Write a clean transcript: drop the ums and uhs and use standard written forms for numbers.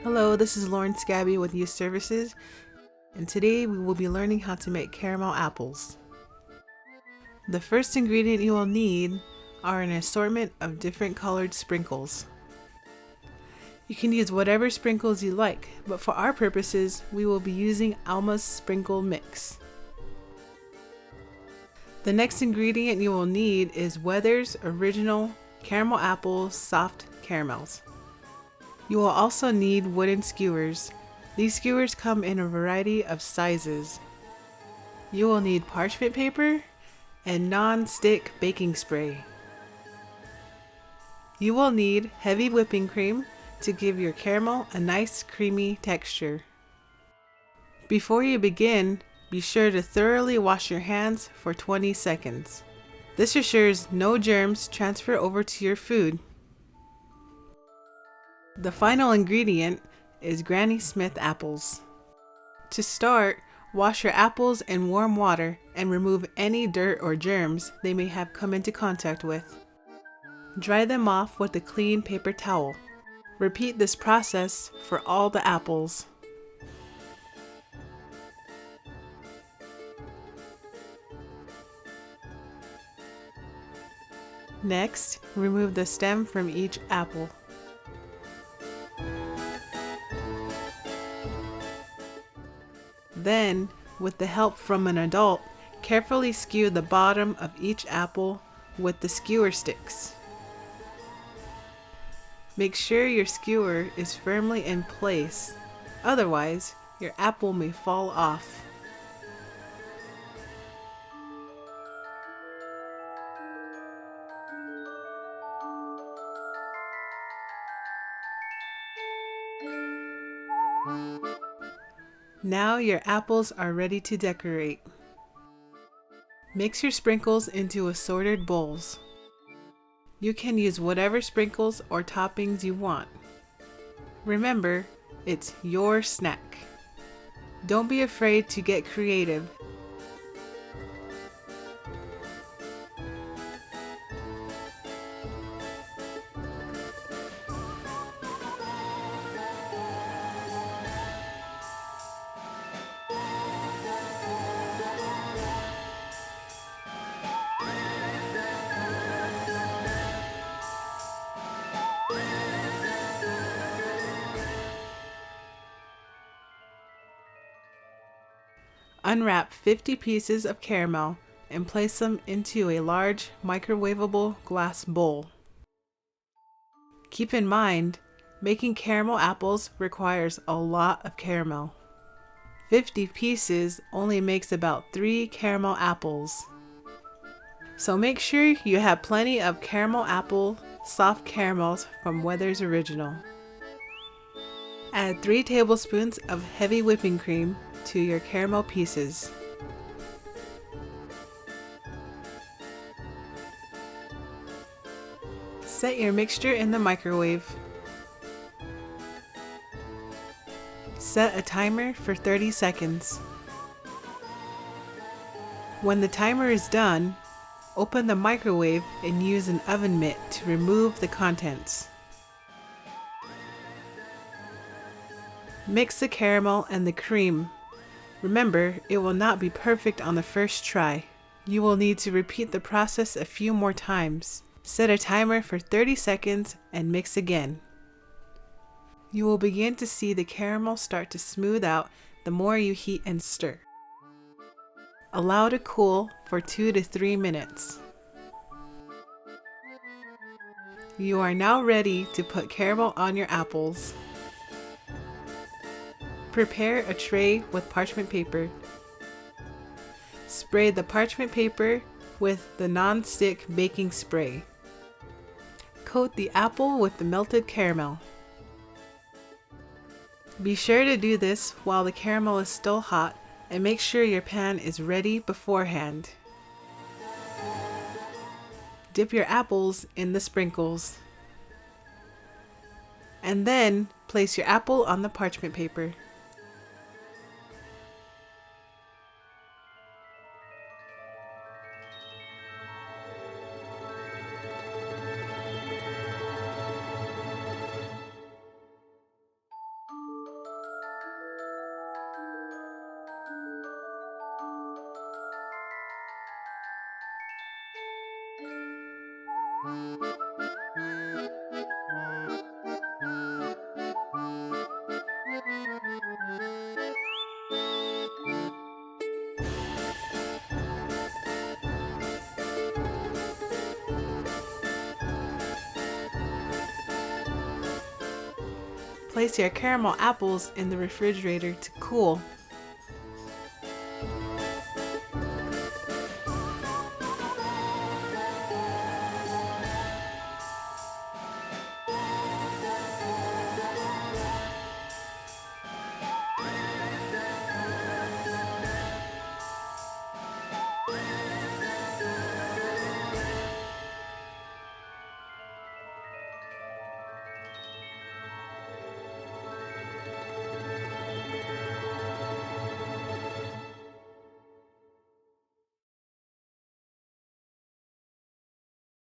Hello, this is Lauren Scabby with Youth Services, and today we will be learning how to make caramel apples. The first ingredient you will need are an assortment of different colored sprinkles. You can use whatever sprinkles you like, but for our purposes, we will be using Alma's sprinkle mix. The next ingredient you will need is Weather's Original Caramel Apple Soft Caramels. You will also need wooden skewers. These skewers come in a variety of sizes. You will need parchment paper and non-stick baking spray. You will need heavy whipping cream to give your caramel a nice creamy texture. Before you begin, be sure to thoroughly wash your hands for 20 seconds. This assures no germs transfer over to your food. The final ingredient is Granny Smith apples. To start, wash your apples in warm water and remove any dirt or germs they may have come into contact with. Dry them off with a clean paper towel. Repeat this process for all the apples. Next, remove the stem from each apple. Then, with the help from an adult, carefully skew the bottom of each apple with the skewer sticks. Make sure your skewer is firmly in place, otherwise your apple may fall off. Now your apples are ready to decorate. Mix your sprinkles into assorted bowls. You can use whatever sprinkles or toppings you want. Remember, it's your snack. Don't be afraid to get creative. Unwrap 50 pieces of caramel and place them into a large microwavable glass bowl. Keep in mind, making caramel apples requires a lot of caramel. 50 pieces only makes about 3 caramel apples. So make sure you have plenty of caramel apple soft caramels from Weather's Original. Add 3 tablespoons of heavy whipping cream to your caramel pieces. Set your mixture in the microwave. Set a timer for 30 seconds. When the timer is done, open the microwave and use an oven mitt to remove the contents. Mix the caramel and the cream. Remember, it will not be perfect on the first try. You will need to repeat the process a few more times. Set a timer for 30 seconds and mix again. You will begin to see the caramel start to smooth out the more you heat and stir. Allow to cool for 2 to 3 minutes. You are now ready to put caramel on your apples. Prepare a tray with parchment paper. Spray the parchment paper with the non-stick baking spray. Coat the apple with the melted caramel. Be sure to do this while the caramel is still hot and make sure your pan is ready beforehand. Dip your apples in the sprinkles. And then place your apple on the parchment paper. Place your caramel apples in the refrigerator to cool.